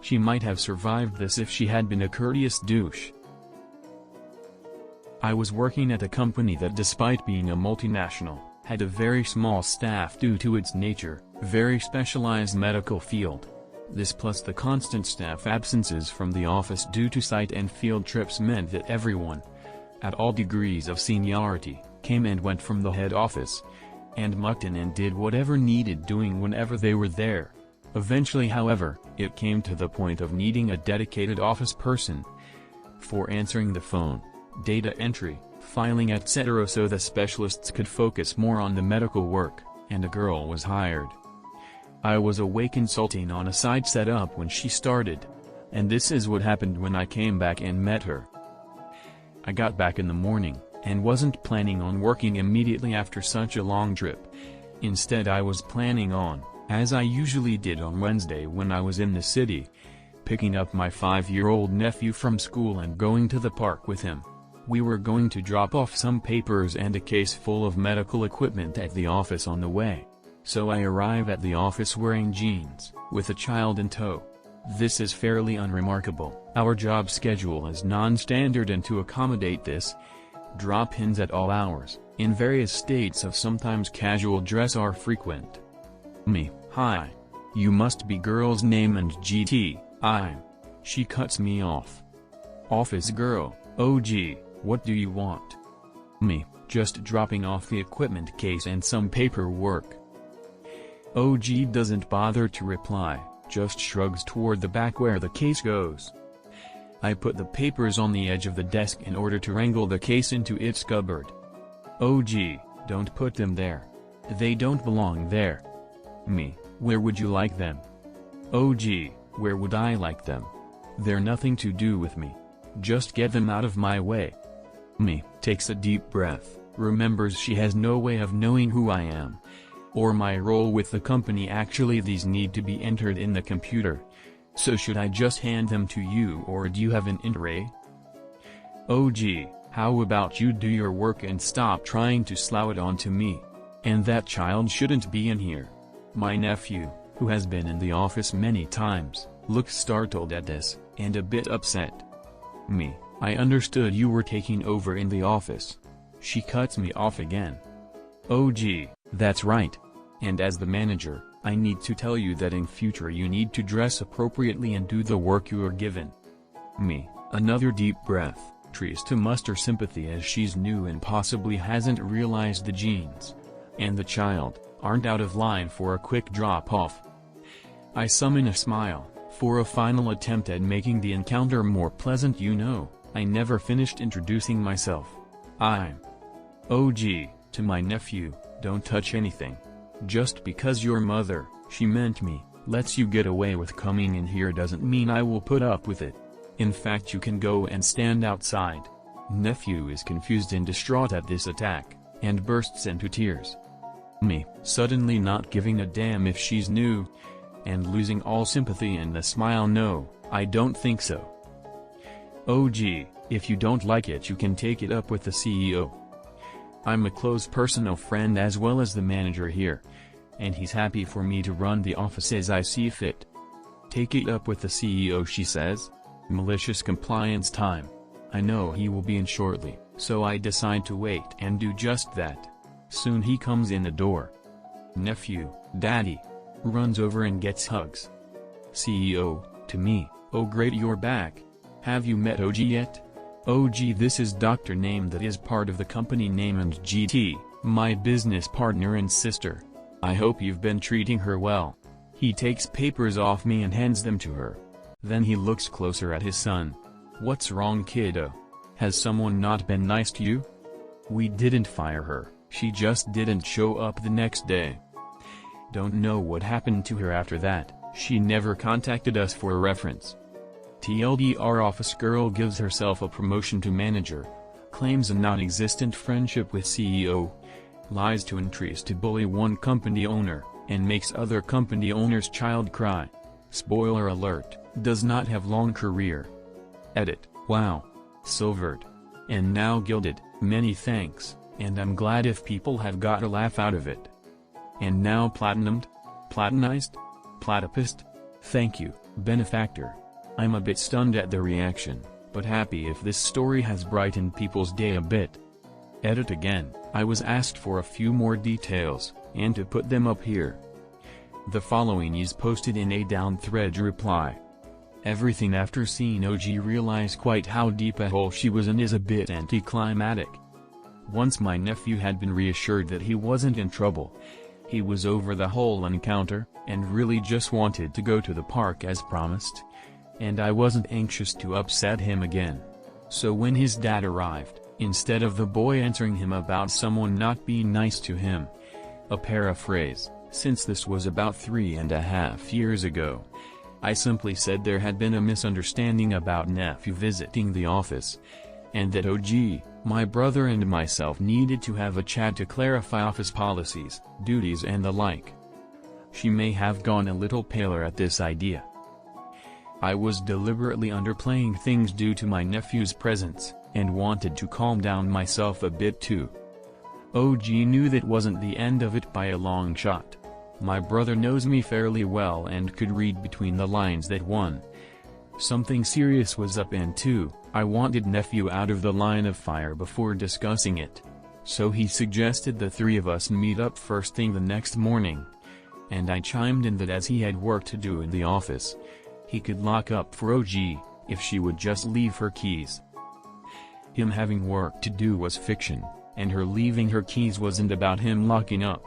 She might have survived this if she had been a courteous douche. I was working at a company that, despite being a multinational, had a very small staff due to its nature, very specialized medical field. This plus the constant staff absences from the office due to site and field trips meant that everyone, at all degrees of seniority, came and went from the head office, and mucked in and did whatever needed doing whenever they were there. Eventually, however, it came to the point of needing a dedicated office person for answering the phone, data entry, filing etc. so the specialists could focus more on the medical work, and a girl was hired. I was away consulting on a site setup when she started. And this is what happened when I came back and met her. I got back in the morning, and wasn't planning on working immediately after such a long trip. Instead, I was planning on, as I usually did on Wednesday when I was in the city, picking up my 5-year-old nephew from school and going to the park with him. We were going to drop off some papers and a case full of medical equipment at the office on the way. So I arrive at the office wearing jeans, with a child in tow. This is fairly unremarkable. Our job schedule is non-standard, and to accommodate this, drop-ins at all hours, in various states of sometimes casual dress are frequent. Me, hi. You must be girl's name and GT, I'm. She cuts me off. Office girl, oh gee, what do you want? Me, just dropping off the equipment case and some paperwork. OG doesn't bother to reply, just shrugs toward the back where the case goes. I put the papers on the edge of the desk in order to wrangle the case into its cupboard. OG, don't put them there. They don't belong there. Me, where would you like them? OG, where would I like them? They're nothing to do with me. Just get them out of my way. Me, takes a deep breath, remembers she has no way of knowing who I am, or my role with the company. Actually, these need to be entered in the computer. So should I just hand them to you, or do you have an array? OG, how about you do your work and stop trying to slough it onto me? And that child shouldn't be in here. My nephew, who has been in the office many times, looks startled at this, and a bit upset. Me, I understood you were taking over in the office. She cuts me off again. OG, that's right. And as the manager, I need to tell you that in future you need to dress appropriately and do the work you are given. Me, another deep breath, tries to muster sympathy as she's new and possibly hasn't realized the jeans and the child aren't out of line for a quick drop-off. I summon a smile, for a final attempt at making the encounter more pleasant. You know, I never finished introducing myself. I'm OG, to my nephew, don't touch anything. Just because your mother, she meant me, lets you get away with coming in here doesn't mean I will put up with it. In fact, you can go and stand outside. Nephew is confused and distraught at this attack, and bursts into tears. Me, suddenly not giving a damn if she's new, and losing all sympathy and the smile. No, I don't think so. OG, if you don't like it you can take it up with the CEO. I'm a close personal friend as well as the manager here, and he's happy for me to run the office as I see fit. Take it up with the CEO, she says. Malicious compliance time. I know he will be in shortly, so I decide to wait and do just that. Soon he comes in the door. Nephew, daddy. Runs over and gets hugs. CEO, to me, oh great you're back. Have you met OG yet? OG, this is Dr. Name that is part of the company name, and GT, my business partner and sister. I hope you've been treating her well. He takes papers off me and hands them to her. Then he looks closer at his son. What's wrong, kiddo? Has someone not been nice to you? We didn't fire her, she just didn't show up the next day. Don't know what happened to her after that, she never contacted us for a reference. TLDR, office girl gives herself a promotion to manager, claims a non-existent friendship with CEO, lies to and tries to bully one company owner, and makes other company owner's child cry. Spoiler alert, does not have long career. Edit, wow. Silvered. And now gilded, many thanks, and I'm glad if people have got a laugh out of it. And now platinumed? Platinized? Platypused? Thank you, benefactor. I'm a bit stunned at the reaction, but happy if this story has brightened people's day a bit. Edit again. I was asked for a few more details, and to put them up here. The following is posted in a down thread reply. Everything after seeing OG realize quite how deep a hole she was in is a bit anticlimactic. Once my nephew had been reassured that he wasn't in trouble. He was over the whole encounter, and really just wanted to go to the park as promised. And I wasn't anxious to upset him again. So when his dad arrived, instead of the boy answering him about someone not being nice to him, a paraphrase, since this was about 3.5 years ago, I simply said there had been a misunderstanding about nephew visiting the office, and that OG, my brother and myself needed to have a chat to clarify office policies, duties and the like. She may have gone a little paler at this idea. I was deliberately underplaying things due to my nephew's presence, and wanted to calm down myself a bit too. OG knew that wasn't the end of it by a long shot. My brother knows me fairly well and could read between the lines that 1. Something serious was up, and 2. I wanted nephew out of the line of fire before discussing it. So he suggested the three of us meet up first thing the next morning. And I chimed in that as he had work to do in the office, he could lock up for OG, if she would just leave her keys. Him having work to do was fiction, and her leaving her keys wasn't about him locking up.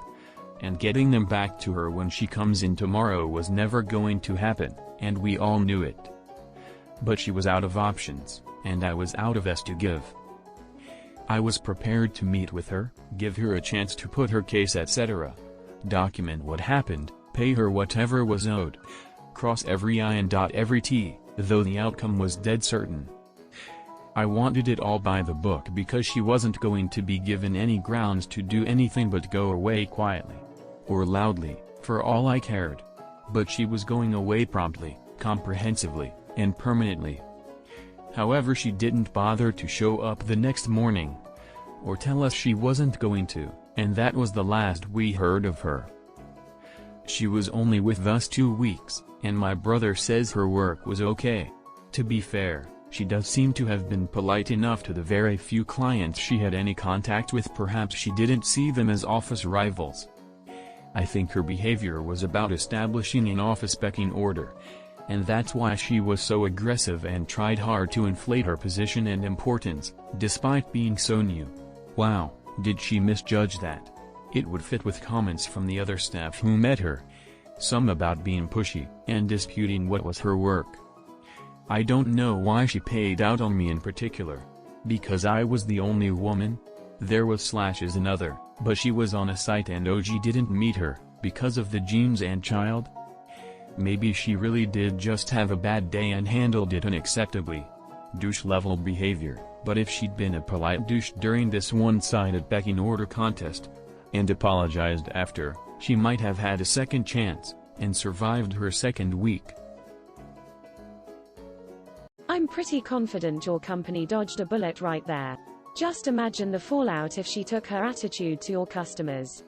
And getting them back to her when she comes in tomorrow was never going to happen, and we all knew it. But she was out of options, and I was out of S to give. I was prepared to meet with her, give her a chance to put her case etc. Document what happened, pay her whatever was owed. Cross every I and dot every T, though the outcome was dead certain. I wanted it all by the book because she wasn't going to be given any grounds to do anything but go away quietly. Or loudly, for all I cared. But she was going away promptly, comprehensively, and permanently. However, she didn't bother to show up the next morning. Or tell us she wasn't going to, and that was the last we heard of her. She was only with us 2 weeks, and my brother says her work was okay. To be fair, she does seem to have been polite enough to the very few clients she had any contact with. Perhaps she didn't see them as office rivals. I think her behavior was about establishing an office pecking order. And that's why she was so aggressive and tried hard to inflate her position and importance, despite being so new. Wow, did she misjudge that? It would fit with comments from the other staff who met her. Some about being pushy, and disputing what was her work. I don't know why she paid out on me in particular. Because I was the only woman? There was / another, but she was on a site and OG didn't meet her, because of the jeans and child? Maybe she really did just have a bad day and handled it unacceptably. Douche-level behavior, but if she'd been a polite douche during this one-sided pecking order contest, and apologized after, she might have had a second chance, and survived her second week. I'm pretty confident your company dodged a bullet right there. Just imagine the fallout if she took her attitude to your customers.